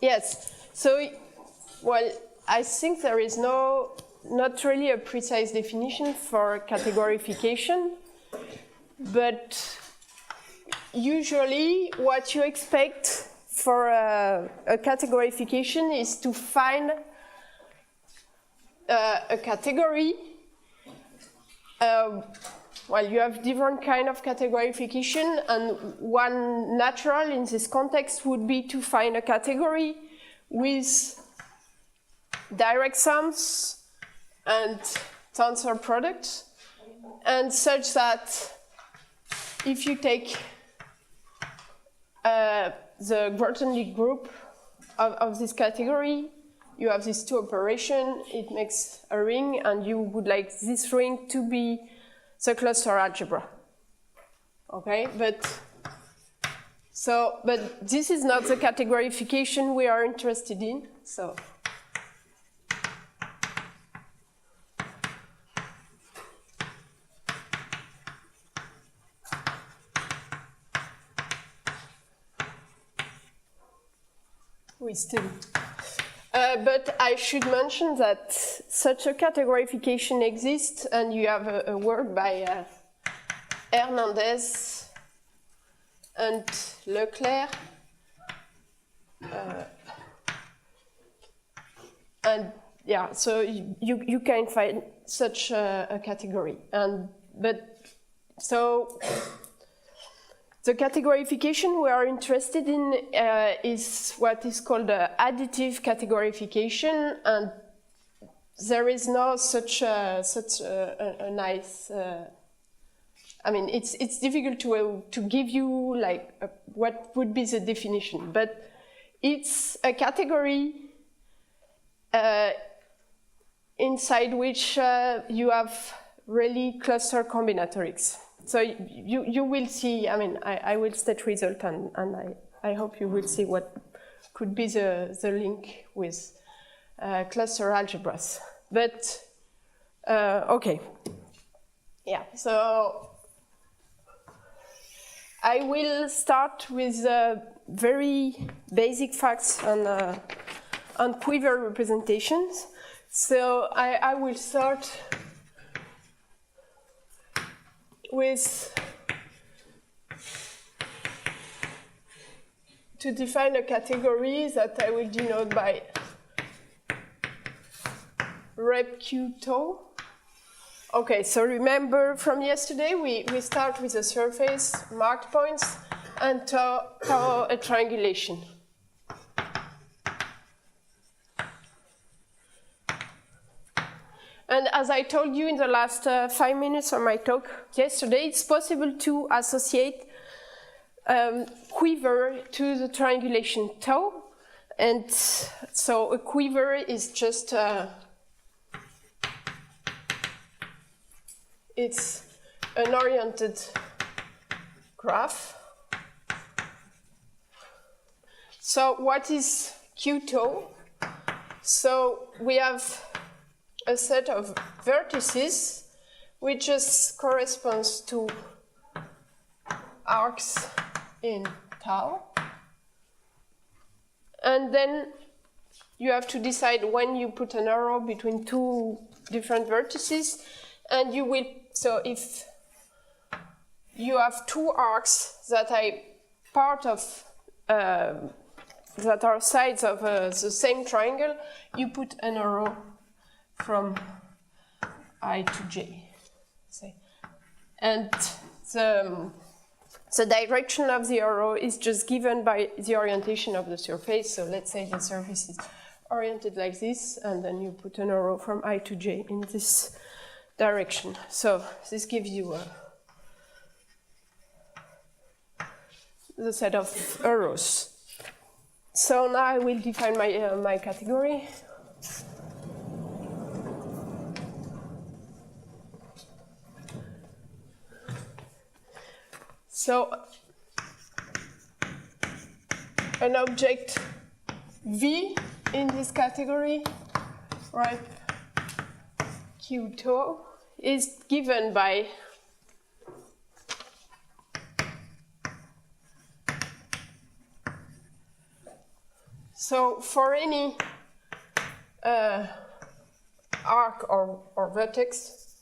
Yes, so, well, I think there is not really a precise definition for categorification, but usually what you expect for a categorification is to find a category. Well, you have different kind of categorification, and one natural in this context would be to find a category with direct sums and tensor products, and such that if you take the Grothendieck group of this category, you have these two operations, it makes a ring, and you would like this ring to be the cluster algebra. Okay, but this is not the categorification we are interested in. So we still. But I should mention that such a categorification exists, and you have a work by Hernandez and Leclerc, and yeah, so you can find such a category, the categorification we are interested in is what is called additive categorification, and there is no such a nice. I mean, it's difficult to give you like what would be the definition, but it's a category inside which you have really cluster combinatorics. So you will see, I mean, I will state result, and I hope you will see what could be the link with cluster algebras. But, okay. Yeah, so I will start with very basic facts on quiver representations. So I will start to define a category that I will denote by rep q tau. Okay, so remember from yesterday, we start with a surface, marked points, and tau a triangulation. And as I told you in the last 5 minutes of my talk yesterday, it's possible to associate quiver to the triangulation tau. And so a quiver is just, it's an oriented graph. So what is q tau? So we have a set of vertices which just corresponds to arcs in tau. And then you have to decide when you put an arrow between two different vertices, and you will, so if you have two arcs that are part of, that are sides of the same triangle, you put an arrow from I to j, say. And the direction of the arrow is just given by the orientation of the surface. So let's say the surface is oriented like this, and then you put an arrow from I to j in this direction. So this gives you the set of arrows. So now I will define my category. So an object V in this category, right, Q tau, is given by so for any arc or vertex,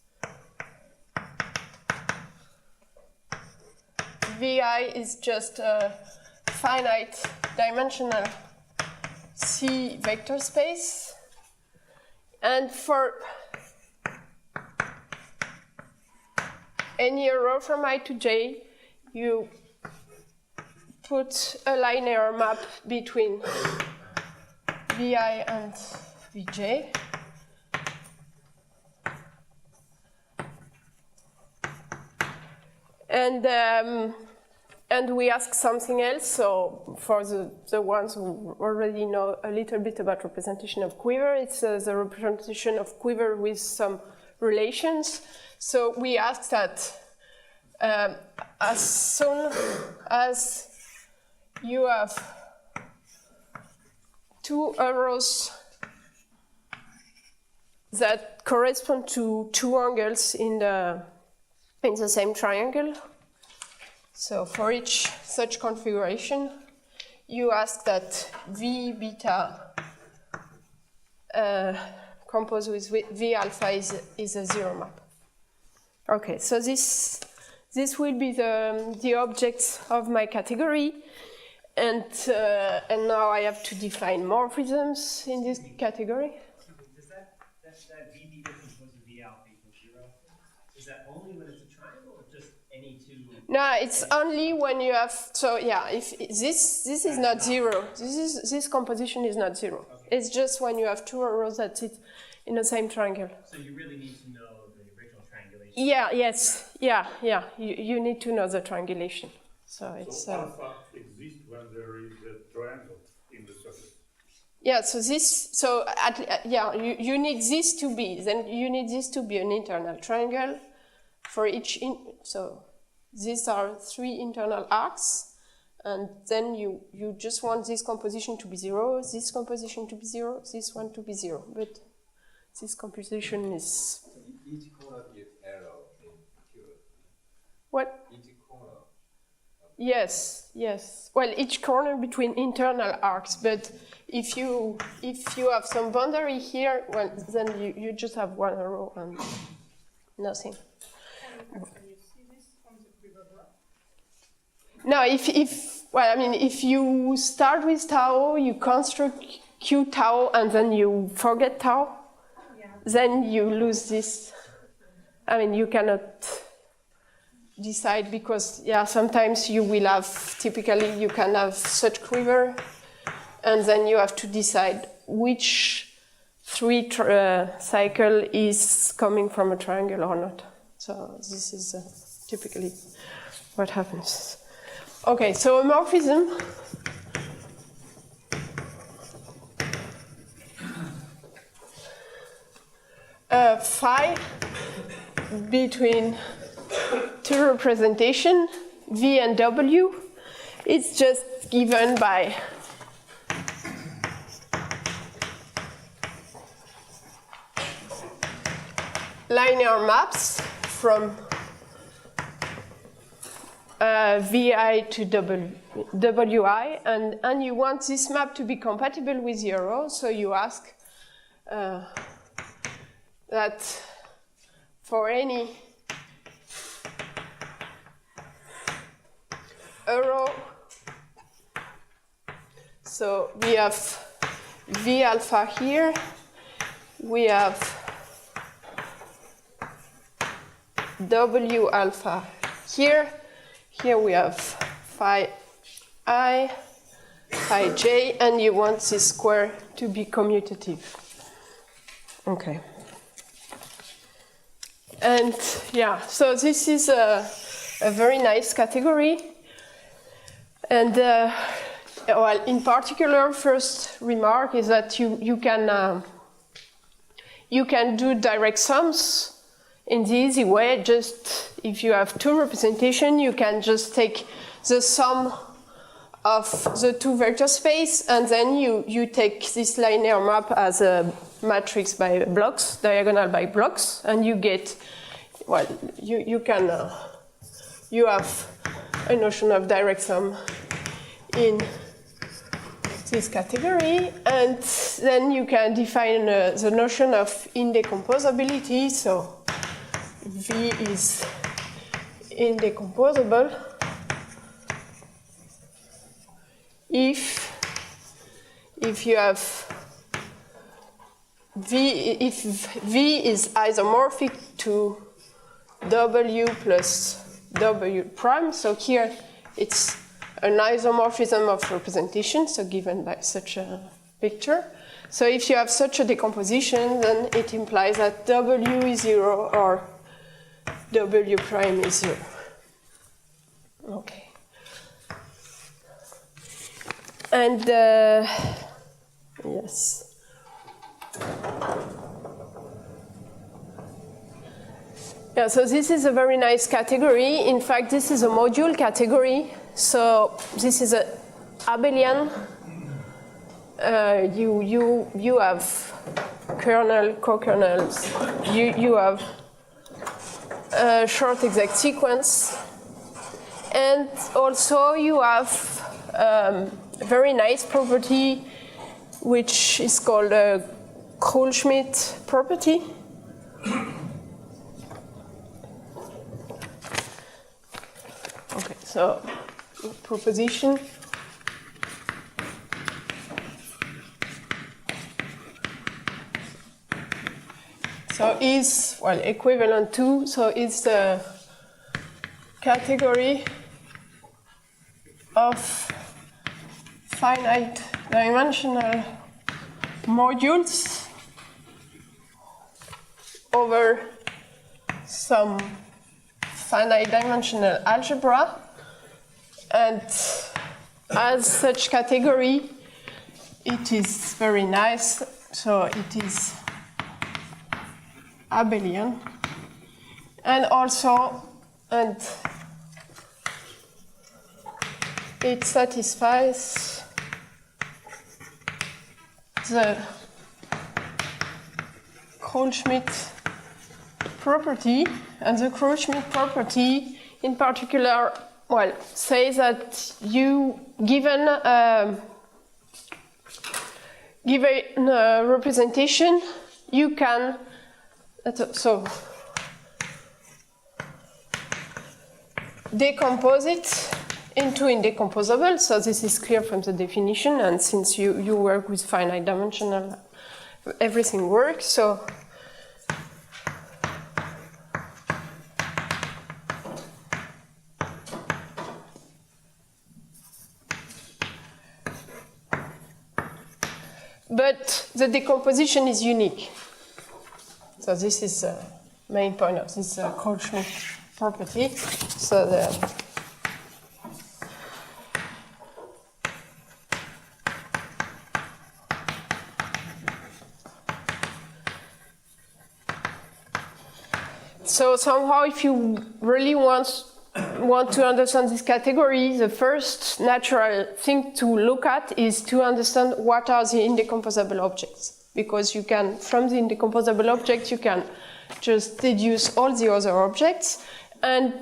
VI is just a finite dimensional C vector space, and for any arrow from I to J, you put a linear map between Vi and Vj. And we ask something else. So for the ones who already know a little bit about representation of quiver, it's the representation of quiver with some relations. So we ask that as soon as you have two arrows that correspond to two angles in the same triangle, so for each such configuration, you ask that V beta composed with V alpha is a zero map. Okay, so this will be the objects of my category, and now I have to define morphisms in this category. Does that V beta composed with V alpha equals 0? Is that only when it's a triangle, or just any two? No, it's only when you have. So yeah, if this is not zero. This composition is not zero. Okay. It's just when you have two arrows that sit in the same triangle. So you really need to know the original triangulation. Yeah. Yes. Yeah. Yeah. You need to know the triangulation. So it's. Alpha exists when there is a triangle in the surface. Yeah. So this. So you need this to be. Then you need this to be an internal triangle for each. So these are three internal arcs, and then you just want this composition to be zero, this composition to be zero, this one to be zero. But this composition is. So each corner gives arrow in Q. What? Each corner. Yes, yes. Well, each corner between internal arcs, but if you have some boundary here, well, then you just have one arrow and nothing. Can you see this from the quiver graph? No, if you start with tau, you construct Q tau, and then you forget tau, then you lose this. I mean, you cannot decide because, sometimes you will have, typically you can have such quiver, and then you have to decide which three cycle is coming from a triangle or not. So this is typically what happens. Okay, so a morphism. Phi between two representation, V and W, is just given by linear maps from Vi to Wi, and you want this map to be compatible with the arrow, so you ask that for any arrow, so we have V alpha here, we have W alpha here we have phi I, phi j, and you want this square to be commutative. Okay. And so this is a very nice category. And in particular, first remark is that you can do direct sums in the easy way. Just if you have two representation, you can just take the sum of the two vector space, and then you take this linear map as a matrix by blocks, diagonal by blocks, and you get, well, you have a notion of direct sum in this category, and then you can define the notion of indecomposability. So V is indecomposable if you have if V is isomorphic to W plus W prime. So here it's an isomorphism of representation, so given by such a picture. So if you have such a decomposition, then it implies that W is 0 or W prime is 0. Okay. And yes. Yeah, so this is a very nice category. In fact, this is a module category. So this is a abelian. You have kernel, co-kernels. You have a short exact sequence, and also you have a very nice property which is called a Krull-Schmidt property. Okay, so proposition. So is, well, equivalent to, so it's the category of finite dimensional modules over some finite dimensional algebra, and as such category it is very nice, so it is abelian, and also it satisfies the Krull-Schmidt property, and the Krull-Schmidt property in particular, well, says that you given a representation, you can so decompose it into indecomposable. So this is clear from the definition, and since you work with finite dimensional, everything works. So but the decomposition is unique. So this is the main point of this Krull-Schmidt property. So so somehow, if you really want to understand this category, the first natural thing to look at is to understand what are the indecomposable objects. Because you can, from the indecomposable object, you can just deduce all the other objects. And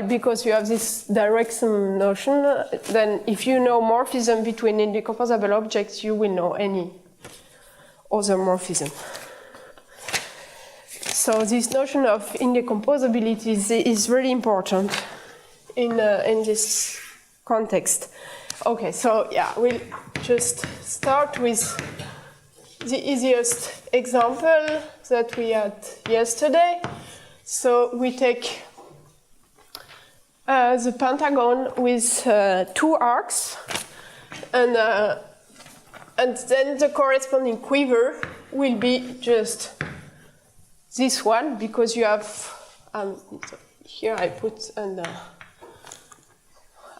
because you have this direct sum notion, then if you know morphism between indecomposable objects, you will know any other morphism. So this notion of indecomposability is really important in this context. Okay, so yeah, we'll just start with the easiest example that we had yesterday. So we take the pentagon with two arcs, and then the corresponding quiver will be just this one, because you have here I put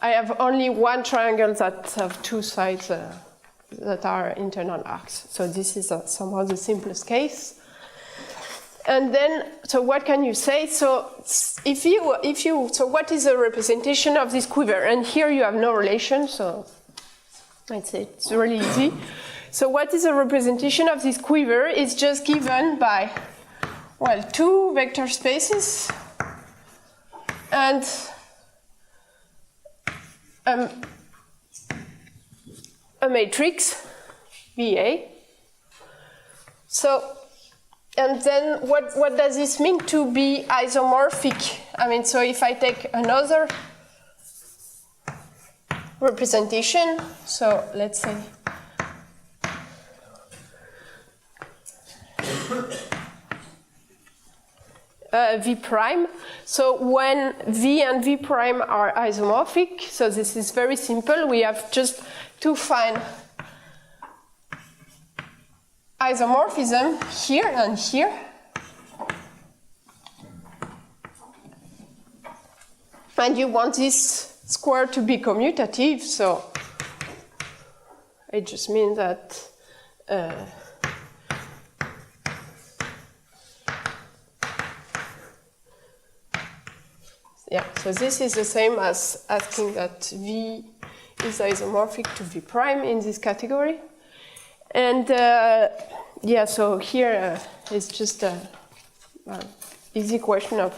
I have only one triangle that have two sides that are internal arcs. So this is somehow the simplest case. And then, so what can you say? So so what is the representation of this quiver? And here you have no relation, so I'd say it's really easy. So what is the representation of this quiver? It's just given by, well, two vector spaces and a matrix, VA. So, and then what does this mean to be isomorphic? I mean, so if I take another representation, so let's say V prime. So when V and V prime are isomorphic, so this is very simple, we have just to find isomorphism here and here. And you want this square to be commutative, so it just means that yeah, so this is the same as asking that V is isomorphic to V prime in this category. And yeah, so here it's just an easy question of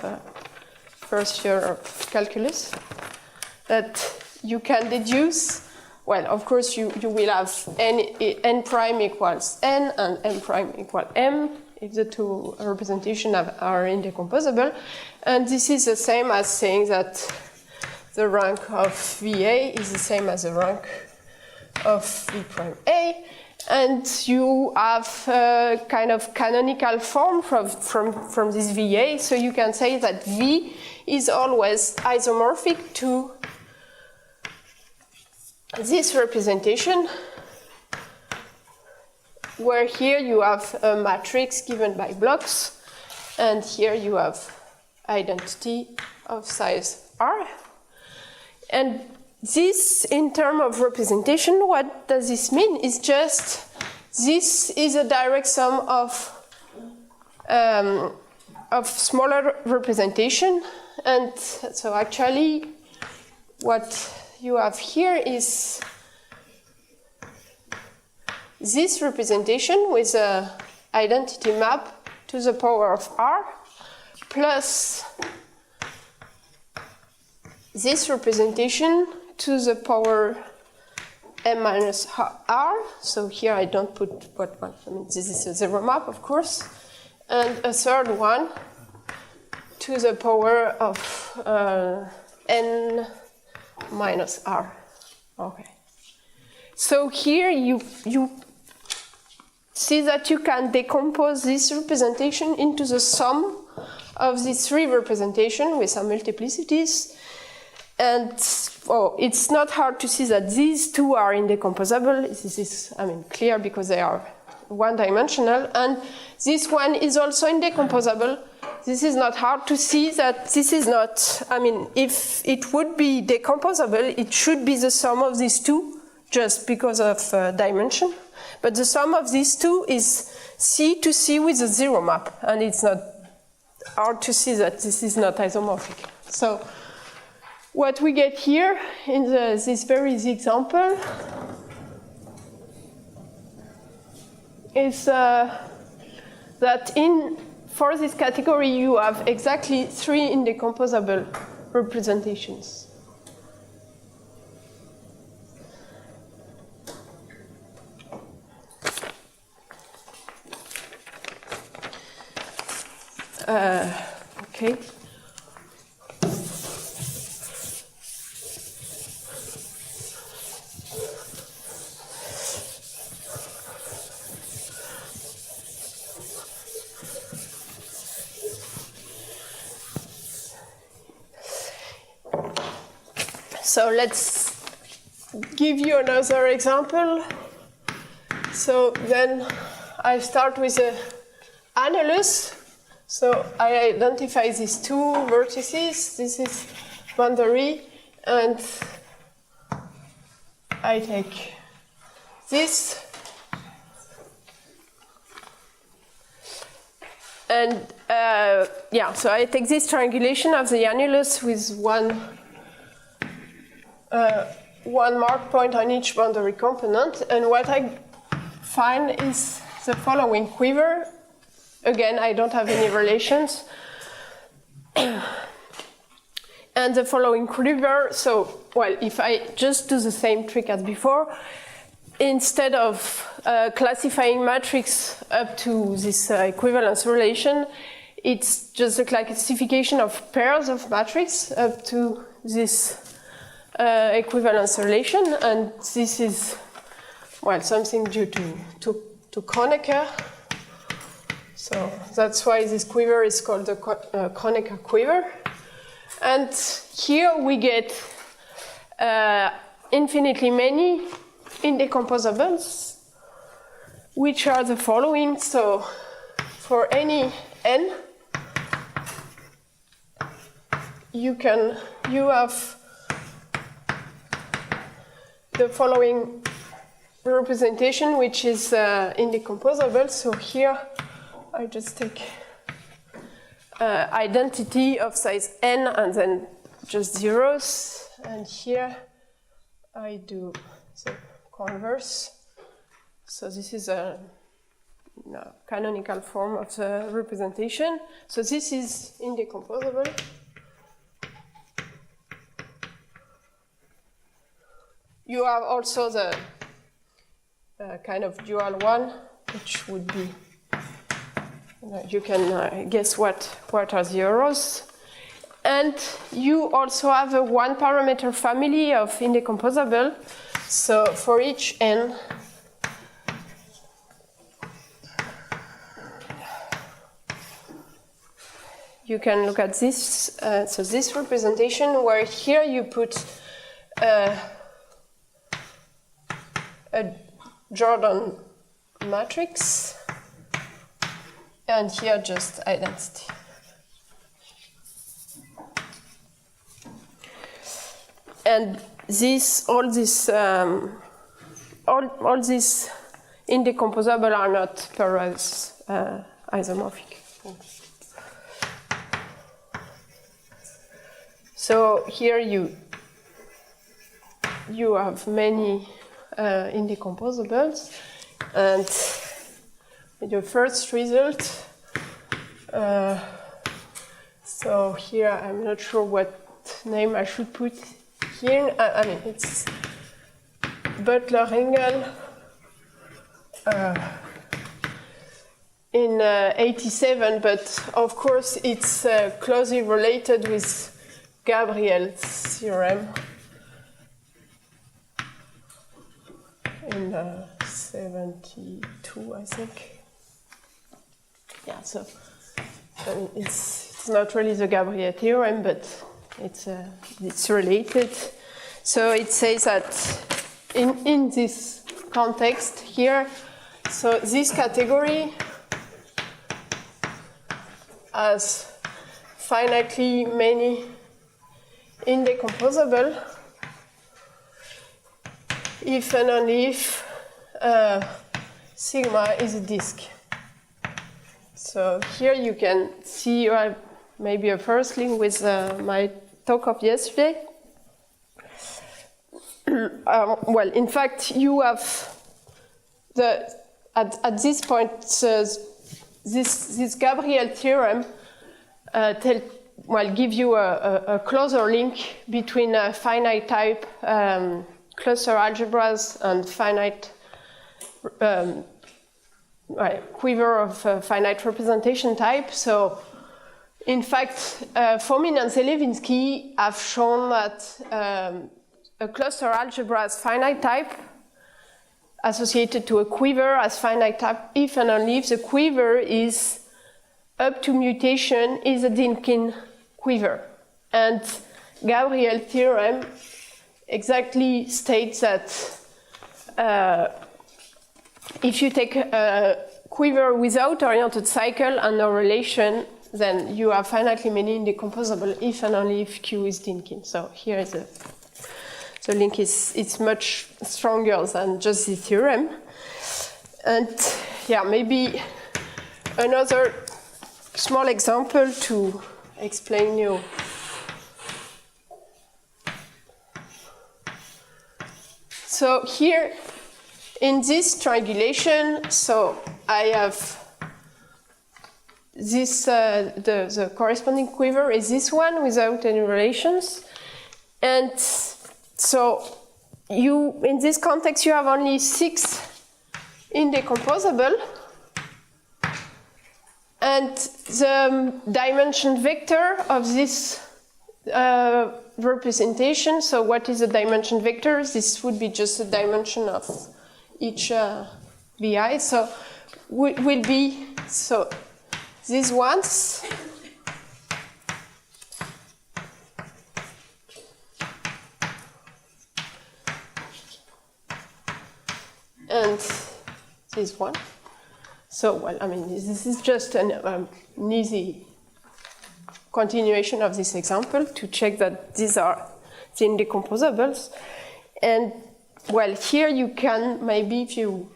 first year of calculus that you can deduce. Well, of course, you will have n prime equals n and m prime equal m if the two representations are indecomposable. And this is the same as saying that the rank of VA is the same as the rank of V prime A. And you have a kind of canonical form from this VA. So you can say that V is always isomorphic to this representation, where here you have a matrix given by blocks, and here you have identity of size R. And this, in terms of representation, what does this mean? It's just this is a direct sum of smaller representation, and so actually what you have here is this representation with a identity map to the power of R plus this representation to the power m minus R. So here I don't put what one. I mean, this is a zero map, of course. And a third one to the power of n minus R. Okay. So here you see that you can decompose this representation into the sum of these three representations with some multiplicities. And oh, it's not hard to see that these two are indecomposable. This is, I mean, clear because they are one-dimensional. And this one is also indecomposable. This is not hard to see that this is not, I mean, if it would be decomposable, it should be the sum of these two, just because of dimension. But the sum of these two is C to C with a zero map. And it's not hard to see that this is not isomorphic. So what we get here in this very easy example is that for this category you have exactly three indecomposable representations. Okay. So let's give you another example. So then I start with the annulus. So I identify these two vertices. This is boundary, and I take this. And yeah, so I take this triangulation of the annulus with one mark point on each boundary component, and what I find is the following quiver. Again, I don't have any relations. And the following quiver, so, well, if I just do the same trick as before, instead of classifying matrix up to this equivalence relation, it's just a classification of pairs of matrix up to this equivalence relation, and this is, well, something due to Kronecker. So that's why this quiver is called the Kronecker quiver. And here we get infinitely many indecomposables, which are the following. So for any n, you have the following representation, which is indecomposable. So here I just take identity of size n and then just zeros, and here I do the converse. So this is a canonical form of the representation. So this is indecomposable. You have also the kind of dual one, which would be, you can guess what are the errors. And you also have a one parameter family of indecomposable. So for each n, you can look at this. So this representation, where here you put a Jordan matrix, and here just identity. And all these indecomposable are not pairwise isomorphic. So here you have many indecomposables, and the first result. So here I'm not sure what name I should put here. I mean, it's Butler-Engel in 87, but of course it's closely related with Gabriel's theorem in 72, I think. Yeah, so I mean, it's not really the Gabriel theorem, but it's related. So it says that in this context here, so this category has finitely many indecomposable if and only if sigma is a disk. So here you can see maybe a first link with my talk of yesterday. Well, in fact, you have at this point this Gabriel theorem give you a closer link between finite type cluster algebras and finite quiver of finite representation type. So, in fact, Fomin and Zelevinsky have shown that a cluster algebra has finite type associated to a quiver as finite type if and only if the quiver is up to mutation is a Dynkin quiver. And Gabriel theorem exactly states that if you take a quiver without oriented cycle and no relation, then you have finitely many indecomposable if and only if Q is Dynkin. So here is the link it's much stronger than just the theorem. And yeah, maybe another small example to explain you. So here in this triangulation, so I have this, the corresponding quiver is this one without any relations. And so you, in this context, you have only 6 indecomposable. And the dimension vector of this representation, so what is the dimension vector? This would be just the dimension of each VI. So will be, so these ones and this one. So, well, I mean, this is just an easy continuation of this example to check that these are the indecomposables. And, well, here you can, maybe if you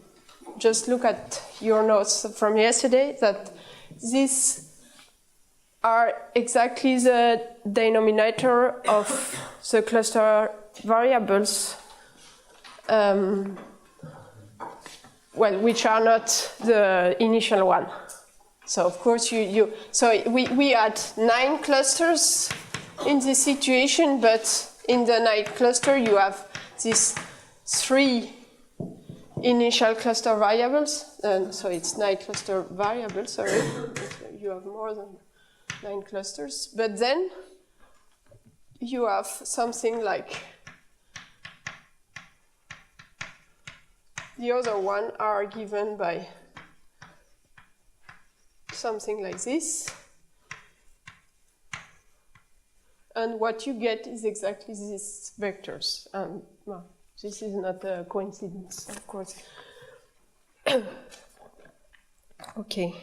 just look at your notes from yesterday, that these are exactly the denominator of the cluster variables, well, which are not the initial one. So of course so we had 9 clusters in this situation, but in the 9th cluster you have these 3 initial cluster variables, and so it's 9 cluster variables, sorry. You have more than 9 clusters, but then you have something like the other one are given by something like this. And what you get is exactly these vectors. And well, this is not a coincidence, of course. Okay.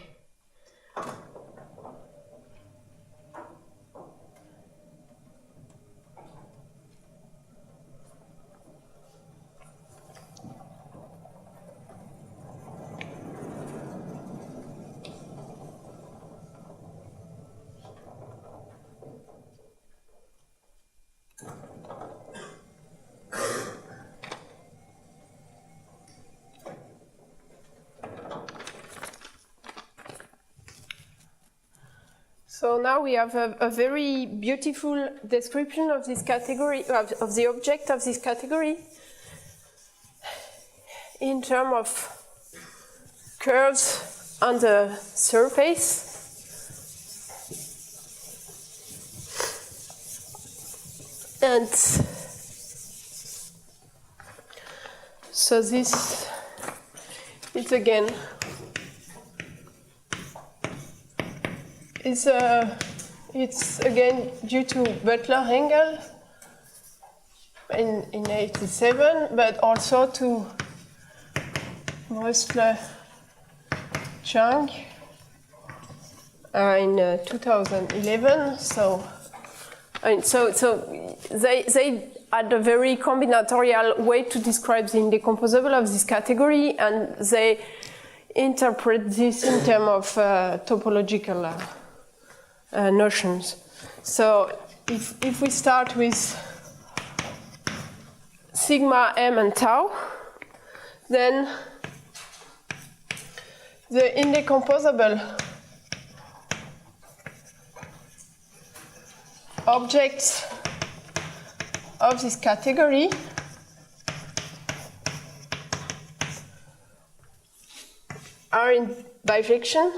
So now we have a very beautiful description of this category, of the object of this category in terms of curves on the surface. And so this is again it's again due to Butler angle in 87, but also to Braids Chang in 2011. So they had a very combinatorial way to describe the indecomposable of this category, and they interpret this in terms of topological notions. So if we start with sigma, m, and tau, then the indecomposable objects of this category are in bijection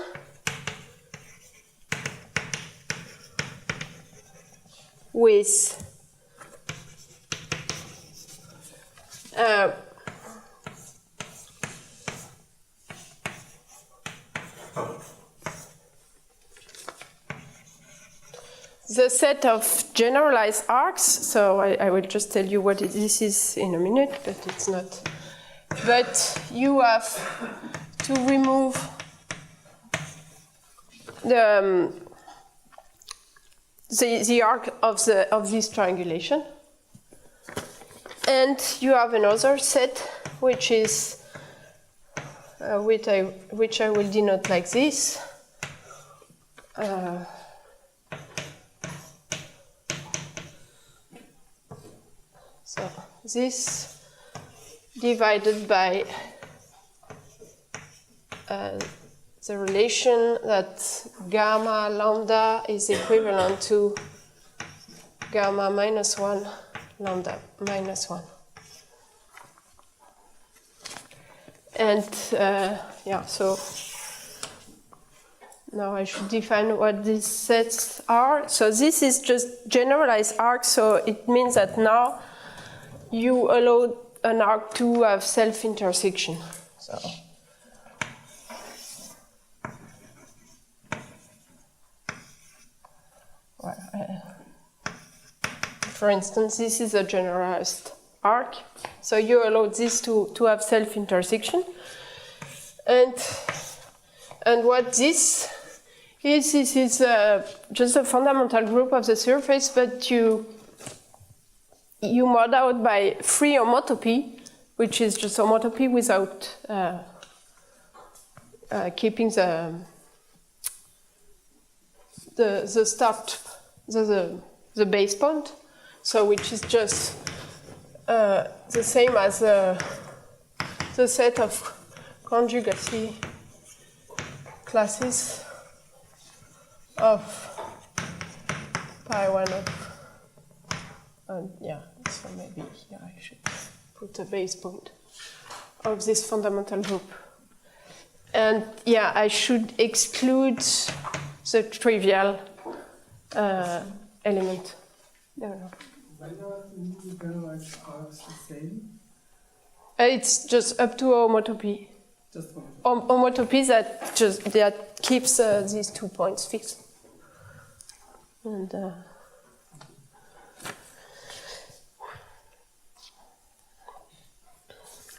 with the set of generalized arcs. So I will just tell you what this is in a minute, but it's not. But you have to remove the arc of this triangulation, and you have another set which is which I will denote like this. So this divided by the relation that gamma lambda is equivalent to gamma minus 1 lambda minus 1. And yeah, so now I should define what these sets are. So this is just generalized arc, so it means that now you allow an arc to have self-intersection. So for instance, this is a generalized arc, so you allow this to have self-intersection. And what this is just a fundamental group of the surface, but you mod out by free homotopy, which is just homotopy without keeping the start, the base point. So which is just the same as the set of conjugacy classes of pi 1 of, and yeah, so maybe here I should put a base point of this fundamental group. And yeah, I should exclude the trivial element. I don't know. Why not the generalized arcs the same? It's just up to homotopy. Just one. Homotopy that keeps these 2 points fixed. And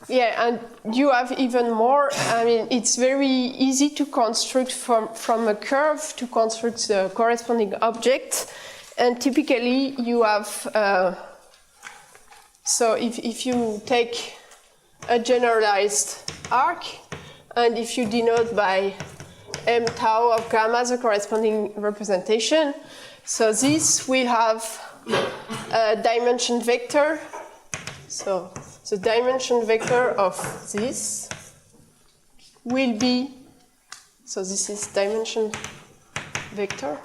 yeah, and you have even more. I mean, it's very easy to construct from a curve to construct the corresponding object. And typically you have, so if you take a generalized arc, and if you denote by m tau of gamma the corresponding representation, so this will have a dimension vector. So the dimension vector of this will be, so this is dimension vector.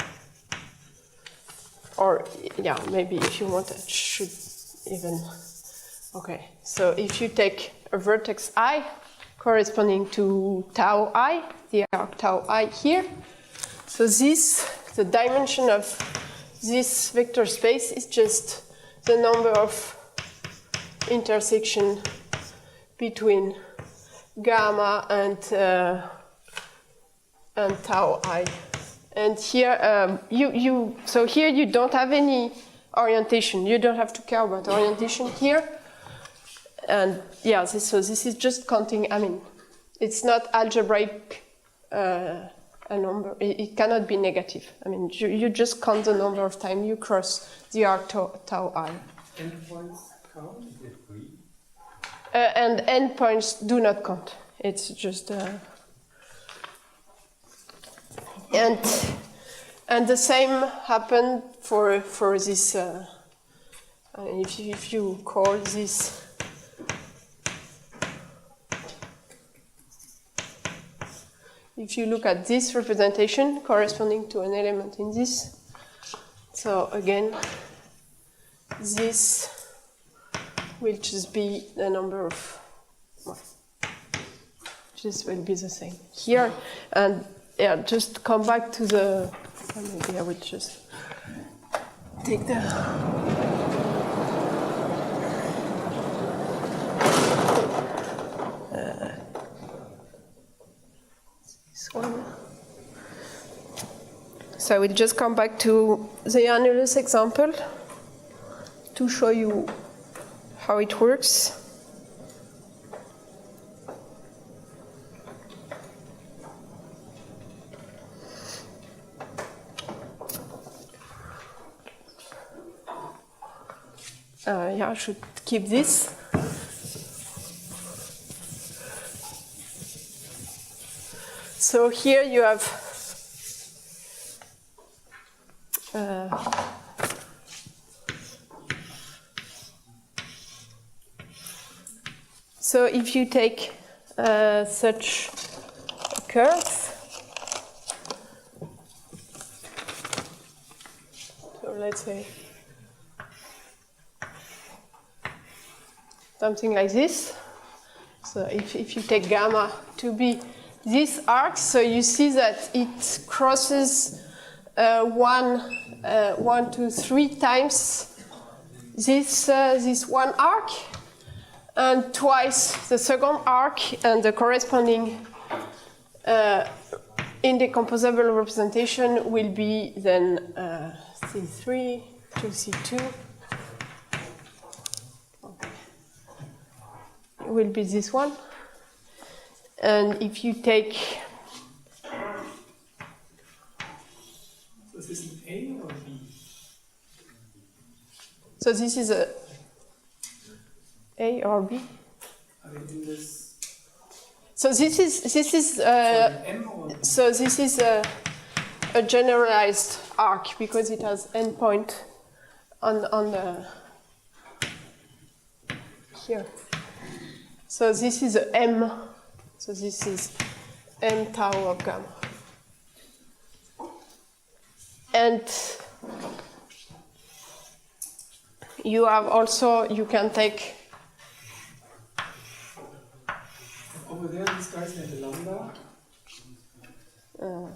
Or, yeah, maybe if you want, it should even, okay. So if you take a vertex I corresponding to tau I, the arc tau I here, so this, the dimension of this vector space is just the number of intersection between gamma and tau I. And here, so here you don't have any orientation. You don't have to care about orientation here. And yeah, so this is just counting. I mean, it's not algebraic a number. It cannot be negative. I mean, you just count the number of times you cross the arc tau I. Endpoints count? Is it free? And endpoints do not count. It's just. And the same happened for this. If you call this if you look at this representation corresponding to an element in this, so again, this will just be the number of, well, this will be the same here. And yeah, just come back to the, maybe I would just take the, this one. So I will just come back to the annulus example to show you how it works. Yeah, I should keep this. So here you have So if you take such a curve, so let's say something like this. So if you take gamma to be this arc, so you see that it crosses 1, 2, 3 times this one arc, and twice the second arc, and the corresponding indecomposable representation will be then C3 to C2. Will be this one. And if you take... So is this an A or B? So this is a or B? Are they in this? So this is M or B? so this is a generalized arc because it has endpoint on the here. So this is a M. So this is M tau of gamma. And you have also, you can take... Over there, these guys have a lambda. And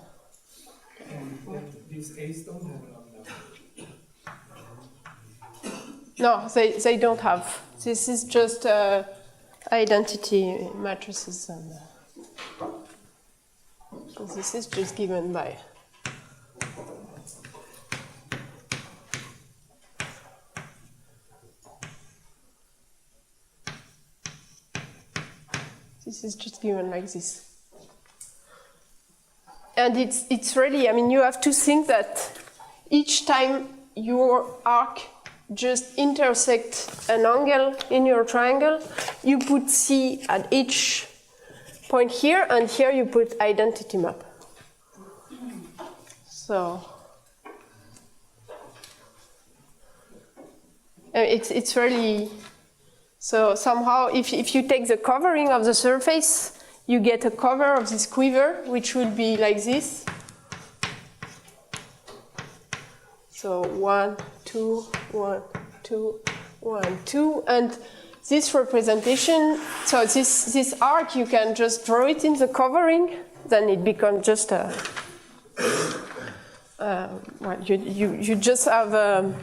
these A's don't have a lambda. No, they don't have. This is just identity matrices. And so this is just given by... This is just given like this. And it's really, I mean, you have to think that each time your arc just intersects an angle in your triangle, you put C at each point here, and here you put identity map. So it's really... So somehow, if you take the covering of the surface, you get a cover of this quiver, which will be like this. So 1, 2, 1, 2, 1, 2, and this representation. So this arc, you can just draw it in the covering. Then it becomes just a. Well, you just have.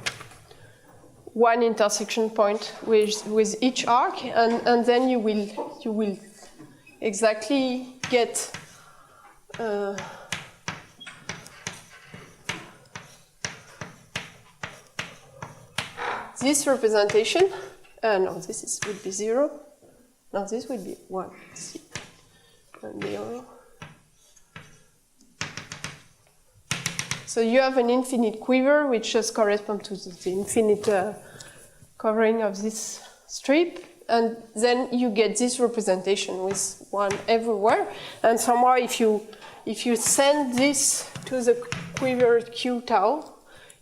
One intersection point with each arc, and then you will exactly get this representation. No, this would be 0. No, this would be 1. C and 0. So you have an infinite quiver, which just corresponds to the infinite covering of this strip, and then you get this representation with 1 everywhere. And somehow, if you send this to the quiver Q tau,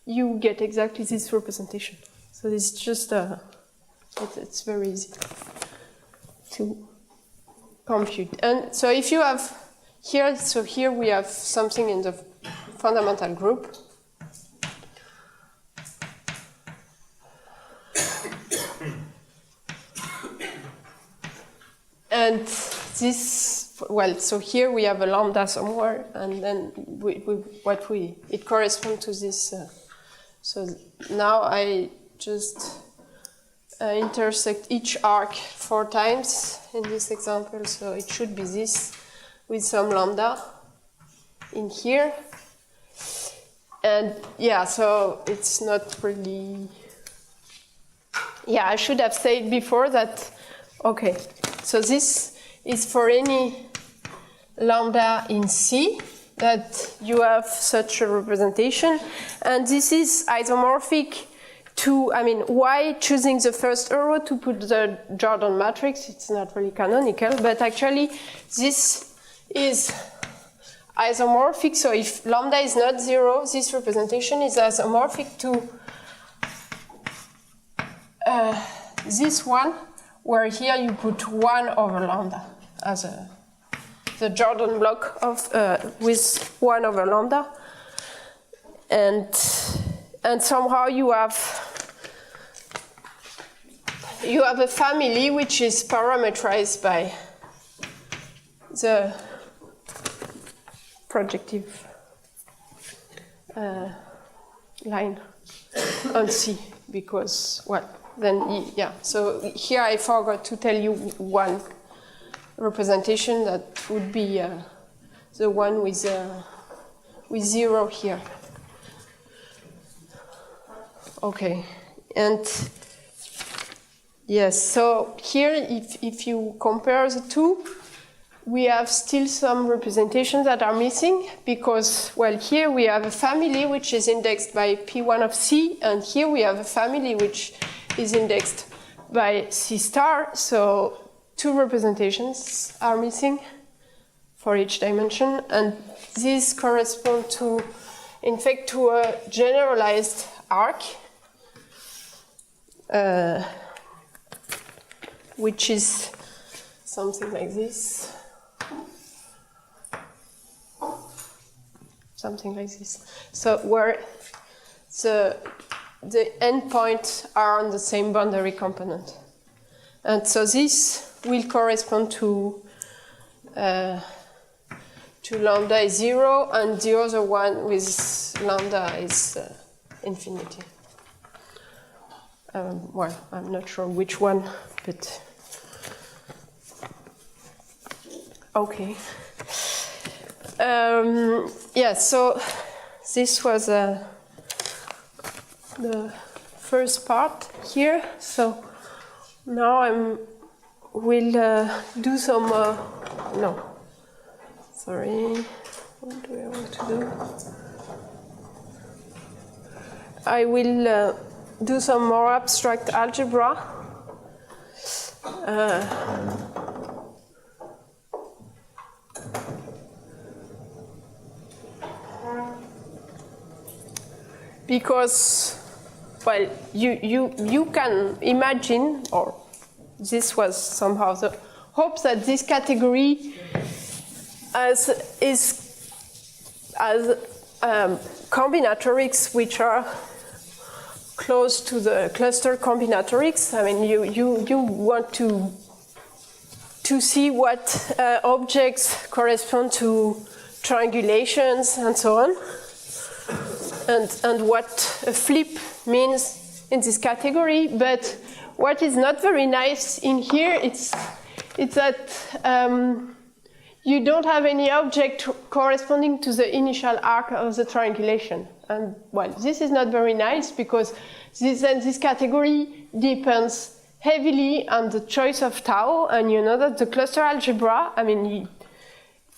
you get exactly this representation. So it's just it's very easy to compute. And so if you have here, so here we have something in the fundamental group. And this, well, so here we have a lambda somewhere, and then it corresponds to this. So now I just intersect each arc 4 times in this example, so it should be this with some lambda in here. And yeah, so it's not really... Yeah, I should have said before that, okay, so this is for any lambda in C that you have such a representation. And this is isomorphic to, I mean, why choosing the first arrow to put the Jordan matrix? It's not really canonical, but actually this is isomorphic. So if lambda is not 0, this representation is isomorphic to this one, where here you put 1 over lambda as the Jordan block of with 1 over lambda, and somehow you have a family which is parametrized by the projective line on C, because, well, then, yeah, so here I forgot to tell you one representation that would be the one with 0 here. Okay, and yes, so here if you compare the two, we have still some representations that are missing, because, well, here we have a family which is indexed by P1 of C, and here we have a family which is indexed by C star, so 2 representations are missing for each dimension, and these correspond to, in fact, to a generalized arc, which is something like this. Something like this. So where the endpoints are on the same boundary component. And so this will correspond to lambda is 0, and the other one with lambda is infinity. Well, I'm not sure which one, but okay. Yeah, so this was the first part here. So now we'll do some. No, sorry. What do I want to do? I will do some more abstract algebra. Because, well, you can imagine, or this was somehow the hope, that this category as combinatorics which are close to the cluster combinatorics. I mean, you want to see what objects correspond to triangulations and so on. And what a flip means in this category, but what is not very nice in here, it's that you don't have any object corresponding to the initial arc of the triangulation. And, well, this is not very nice, because this category depends heavily on the choice of tau, and you know that the cluster algebra, I mean,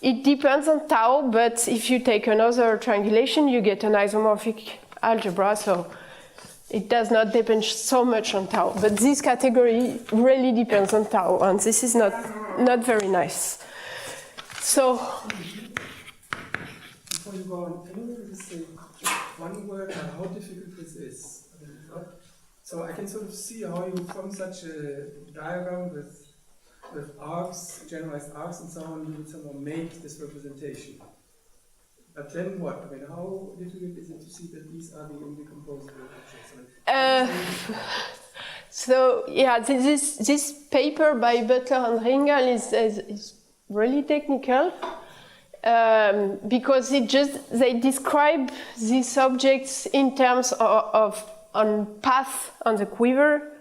it depends on tau, but if you take another triangulation, you get an isomorphic algebra, so it does not depend so much on tau. But this category really depends on tau, and this is not very nice. So, before you go on, can you maybe just say one word on how difficult this is? I mean, so I can sort of see how you, from such a diagram with arcs, generalized arcs and so on, you would somehow make this representation. But then what? I mean, how difficult is it to see that these are the indecomposable objects? So yeah, this paper by Butler and Ringel is really technical, because they describe these objects in terms of on path on the quiver,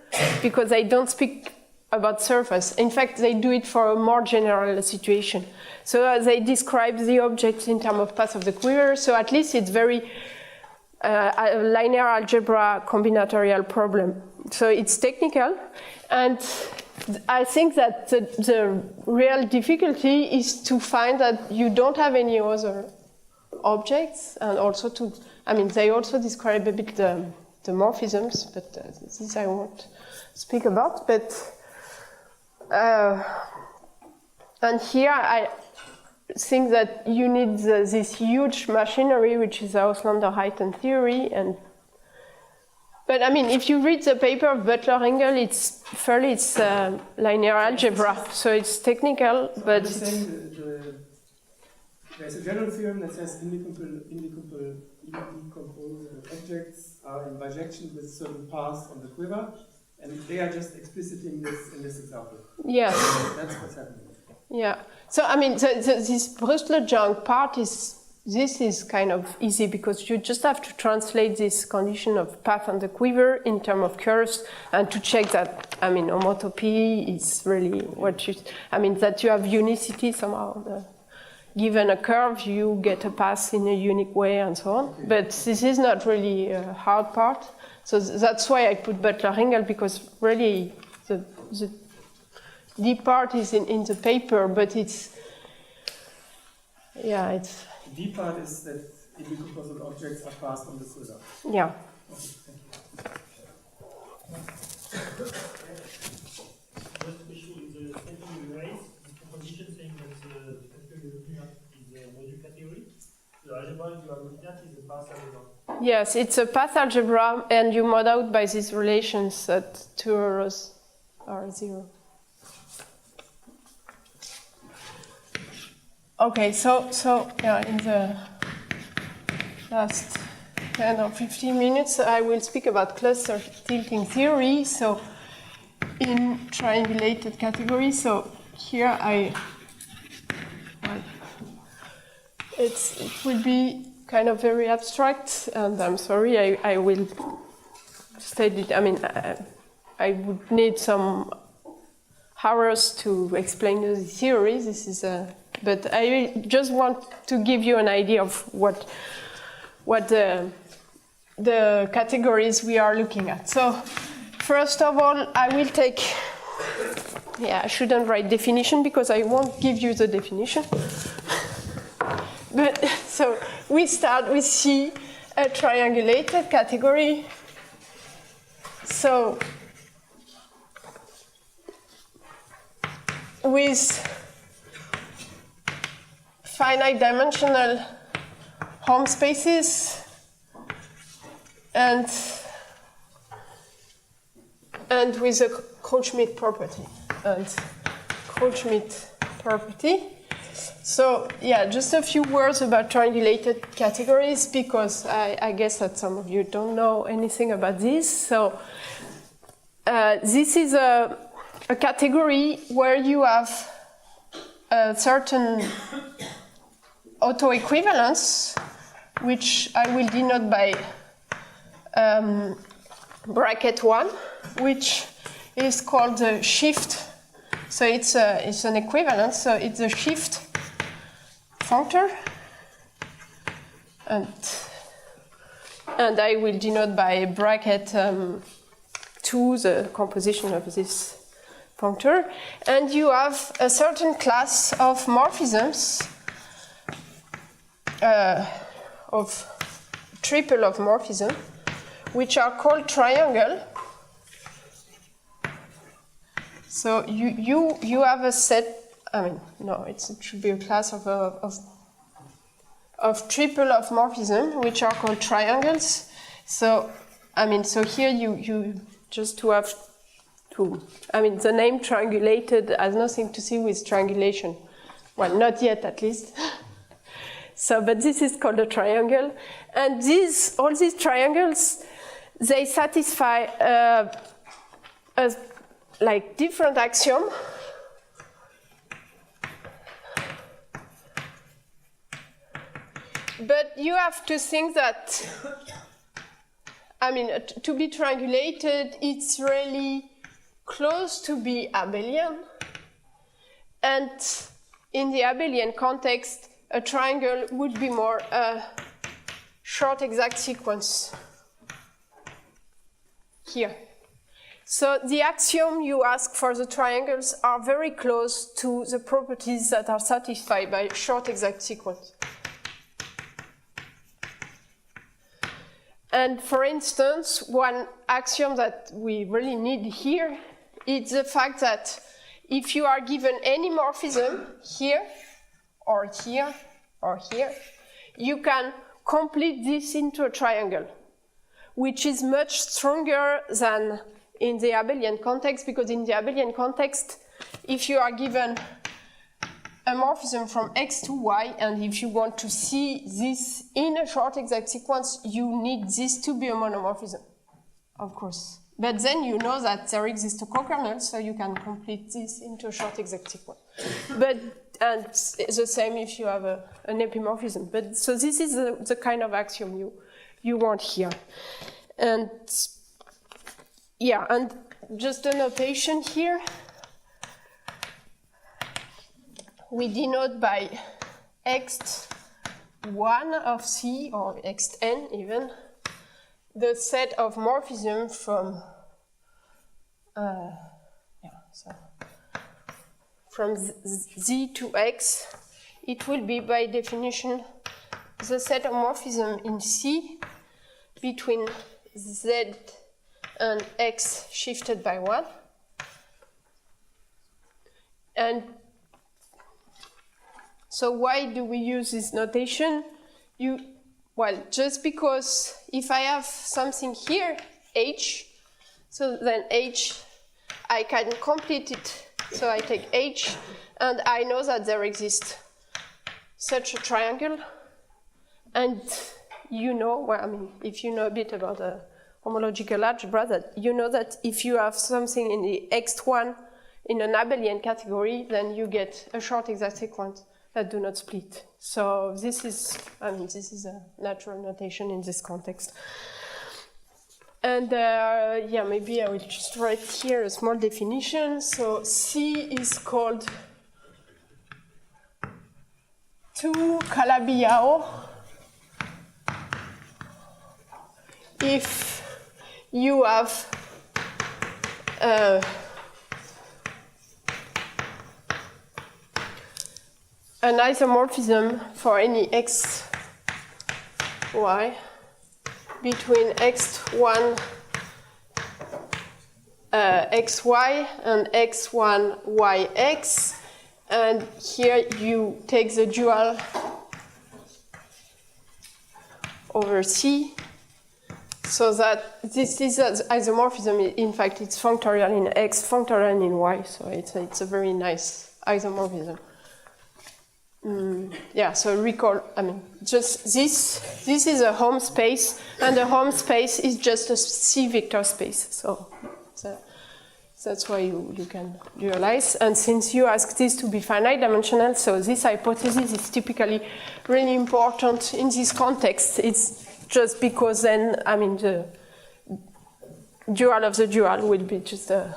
because they don't speak about surface. In fact, they do it for a more general situation. So they describe the objects in terms of path of the quiver, so at least it's very a linear algebra combinatorial problem. So it's technical, and I think that the real difficulty is to find that you don't have any other objects, and also they also describe a bit the morphisms, but this I won't speak about, but and here I think that you need this huge machinery, which is Auslander-Huyton theory, and But I mean, if you read the paper of Butler-Engel, it's linear algebra, so it's technical, but I'm saying there's a general theorem that says indecomposable objects are in bijection with certain paths on the quiver, and they are just expliciting this in this example. yeah, That's what's happening. yeah. So I mean, this Brustler-Young part is kind of easy because you just have to translate this condition of path on the quiver in terms of curves and to check that, I mean, homotopy is really what you, I mean, that you have unicity somehow. Given a curve, you get a path in a unique way and so on. But this is not really a hard part. So that's why I put Butler-Engel, because really the deep part is in the paper, but it's, yeah, it's... The deep part is that indecomposable objects are passed on the quiver. Yeah. Okay, thank you. First issue is the statement you raised, the proposition saying that the category you're looking at is a module category. The algebra you are looking at is a path algebra. Yes, it's a path algebra, and you mod out by these relations that two rows are 0. Okay, so yeah, in the last 10 or 15 minutes, I will speak about cluster tilting theory. So in triangulated categories, so here it will be kind of very abstract, and I'm sorry, I will state it. I mean, I would need some hours to explain the theory. This is but I just want to give you an idea of what the categories we are looking at. So first of all, I will take, yeah, I shouldn't write definition because I won't give you the definition. But so we start with C, a triangulated category. So with finite dimensional home spaces and with a Cauchy-Schmidt property. So yeah, just a few words about triangulated categories, because I guess that some of you don't know anything about this. So this is a category where you have a certain autoequivalence, which I will denote by bracket 1, which is called the shift. So it's an equivalence, so it's a shift functor, and I will denote by bracket 2 the composition of this functor. And you have a certain class of morphisms, of triple of morphism, which are called triangle. So you have a set. I mean, no, it should be a class of triple of morphism, which are called triangles. So I mean, so here you just to have to. I mean, the name triangulated has nothing to do with triangulation. Well, not yet, at least. So, but this is called a triangle, and all these triangles, they satisfy like different axiom. But you have to think that, I mean, to be triangulated, it's really close to be abelian. And in the abelian context, a triangle would be more a short exact sequence here. So the axiom you ask for the triangles are very close to the properties that are satisfied by a short exact sequence. And for instance, one axiom that we really need here is the fact that if you are given any morphism here, or here, or here, you can complete this into a triangle which is much stronger than in the abelian context, because in the abelian context, if you are given a morphism from x to y, and if you want to see this in a short exact sequence, you need this to be a monomorphism, of course. But then you know that there exists a co-kernel, so you can complete this into a short exact sequence. And the same if you have an epimorphism. But so this is the kind of axiom you want here. And yeah, and just a notation here. We denote by x1 of C, or xn even, the set of morphism from from Z to X. It will be by definition the set of morphism in C between Z and X shifted by 1. And so why do we use this notation? Well, just because if I have something here, H, so then H, I can complete it. So I take H, and I know that there exists such a triangle. And you know, well, I mean, if you know a bit about homological algebra, that you know that if you have something in the X1 in an abelian category, then you get a short exact sequence that do not split. So this is, I mean, this is a natural notation in this context. And yeah, maybe I will just write here a small definition. So C is called 2 Calabi-Yau if you have an isomorphism for any x, y between x1 xy and x1 yx, and here you take the dual over C, so that this is an isomorphism. In fact, it's functorial in x, functorial in y, so it's a very nice isomorphism. Yeah, so recall, I mean, just this is a home space, and the home space is just a C vector space. So that's why you can realize. And since you ask this to be finite dimensional, so this hypothesis is typically really important in this context. It's just because then, I mean, the dual of the dual will be just the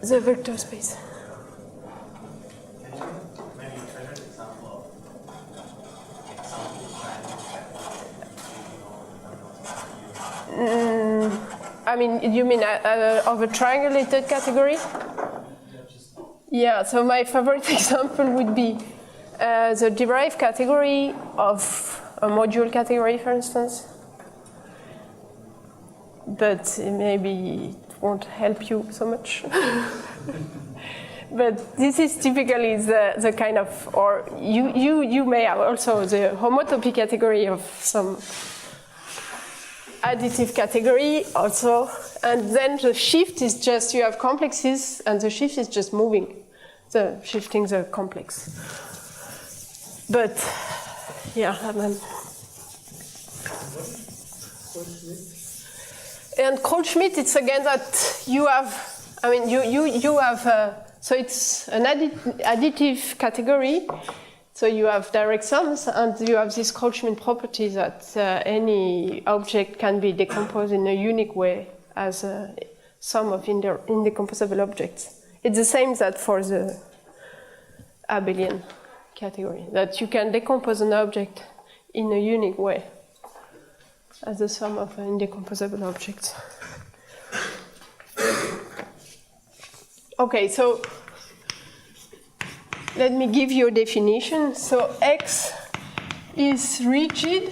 vector space. I mean, you mean of a triangulated category? Yeah, so my favorite example would be the derived category of a module category, for instance. But maybe it won't help you so much. But this is typically the kind of, or you may have also the homotopy category of some additive category also, and then the shift is just, you have complexes, and the shift is just moving, shifting the complex. But, yeah, and Kroll-Schmidt, it's again that you have, I mean, you have, so it's an additive category. So you have direct sums, and you have this Kroll-Schmidt property that any object can be decomposed in a unique way as a sum of indecomposable objects. It's the same that for the abelian category, that you can decompose an object in a unique way as a sum of indecomposable objects. Okay, so let me give you a definition. So X is rigid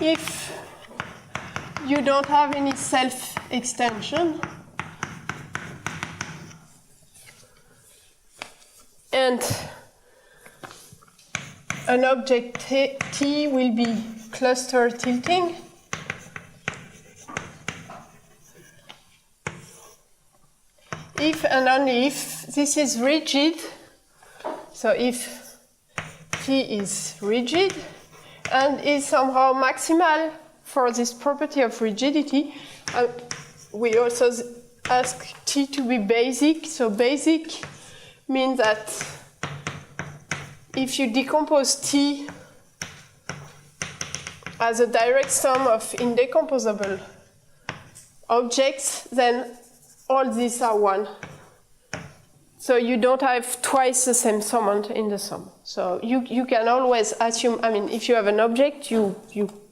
if you don't have any self-extension, and an object T will be cluster tilting. If and only if this is rigid, so if T is rigid and is somehow maximal for this property of rigidity, we also ask T to be basic. So basic means that if you decompose T as a direct sum of indecomposable objects, then all these are one. So you don't have twice the same summand in the sum. So you can always assume, I mean, if you have an object, you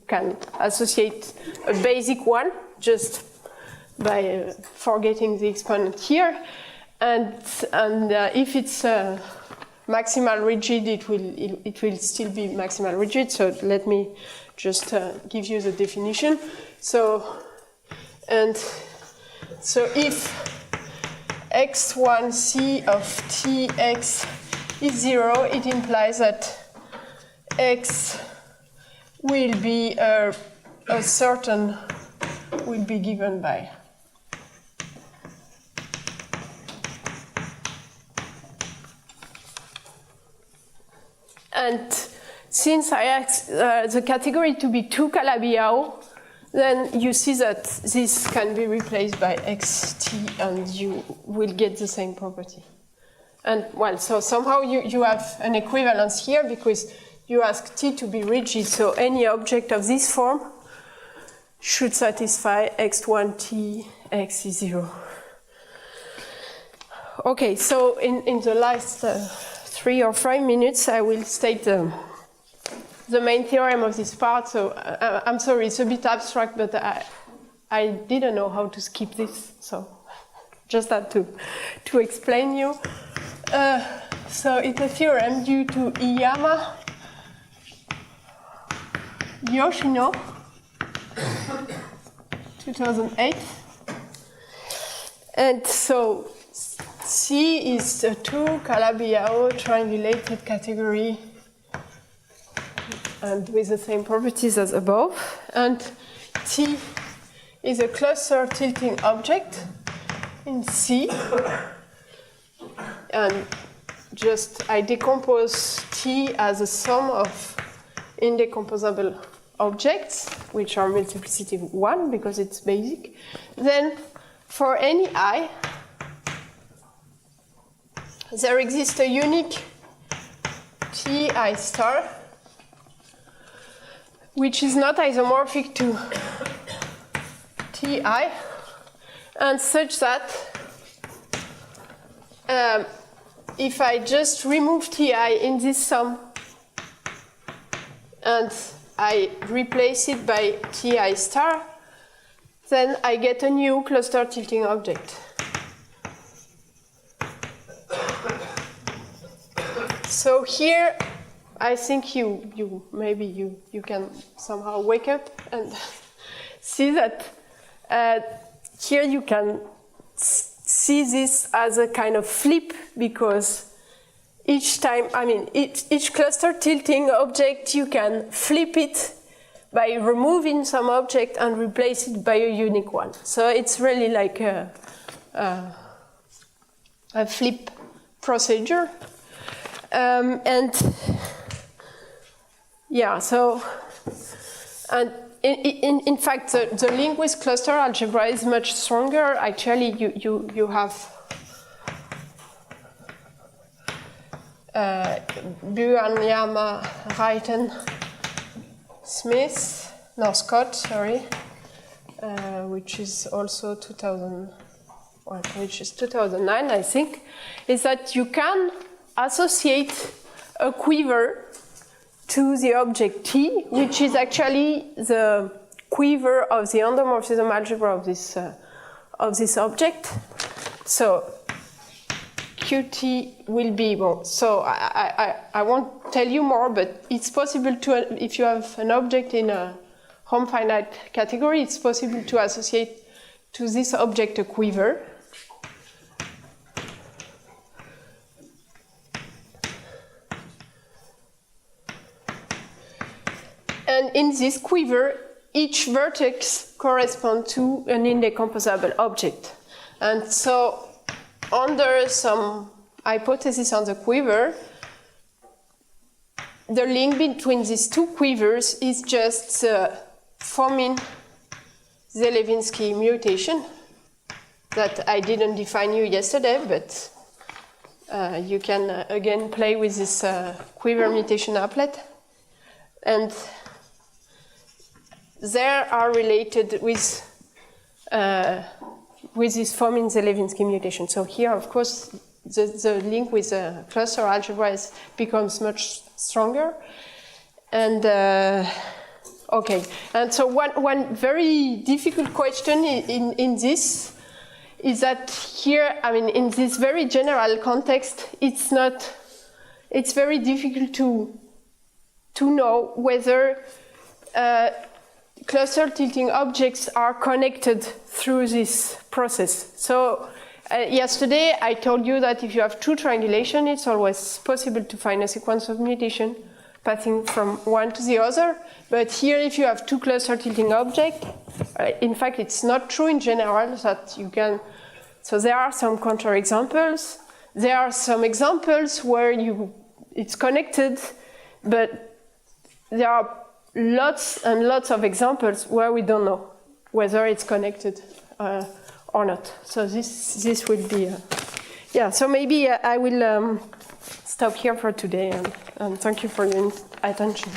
can associate a basic one just by forgetting the exponent here. And if it's maximal rigid, it will still be maximal rigid. So let me just give you the definition. So if x1c of tx is 0, it implies that x will be a certain, will be given by. And since I asked the category to be 2 Calabi-Yau, then you see that this can be replaced by xt and you will get the same property. And well, so somehow you have an equivalence here because you ask T to be rigid, so any object of this form should satisfy x1t, x is 0. Okay, so in the last 3 or 5 minutes, I will state the main theorem of this part. So I'm sorry, it's a bit abstract, but I didn't know how to skip this, so just had to explain you. So it's a theorem due to Iyama, Yoshino, 2008. And so C is a 2 Calabi-Yau triangulated category and with the same properties as above. And T is a cluster tilting object in C. And just I decompose T as a sum of indecomposable objects, which are multiplicity 1 because it's basic. Then for any I, there exists a unique Ti star, which is not isomorphic to Ti, and such that if I just remove Ti in this sum and I replace it by Ti star, then I get a new cluster tilting object. So here, I think maybe you can somehow wake up and see that here you can see this as a kind of flip, because each time, I mean, each cluster tilting object, you can flip it by removing some object and replace it by a unique one. So it's really like a flip procedure. And yeah, so, and in fact, the link with cluster algebra is much stronger. Actually, you have Buanyama, Wrighton, Scott, sorry, which is also 2009, I think, is that you can associate a quiver to the object T, which is actually the quiver of the endomorphism algebra of this object. So Qt will be, well, so I won't tell you more, but it's possible to, if you have an object in a home finite category, it's possible to associate to this object a quiver. And in this quiver, each vertex corresponds to an indecomposable object. And so, under some hypothesis on the quiver, the link between these two quivers is just Fomin-Zelevinsky mutation that I didn't define you yesterday, but you can again play with this quiver mutation applet. And they are related with this Fomin-Zelevinsky mutation. So here, of course, the link with the cluster algebra becomes much stronger. And okay, and so one very difficult question in this is that here, I mean, in this very general context, it's very difficult to know whether cluster tilting objects are connected through this process. So yesterday I told you that if you have two triangulation, it's always possible to find a sequence of mutation passing from one to the other. But here, if you have two cluster tilting objects, in fact, it's not true in general that you can. So there are some counterexamples. There are some examples where it's connected, but there are lots and lots of examples where we don't know whether it's connected or not. So this will be, yeah. So maybe I will stop here for today, and thank you for your attention.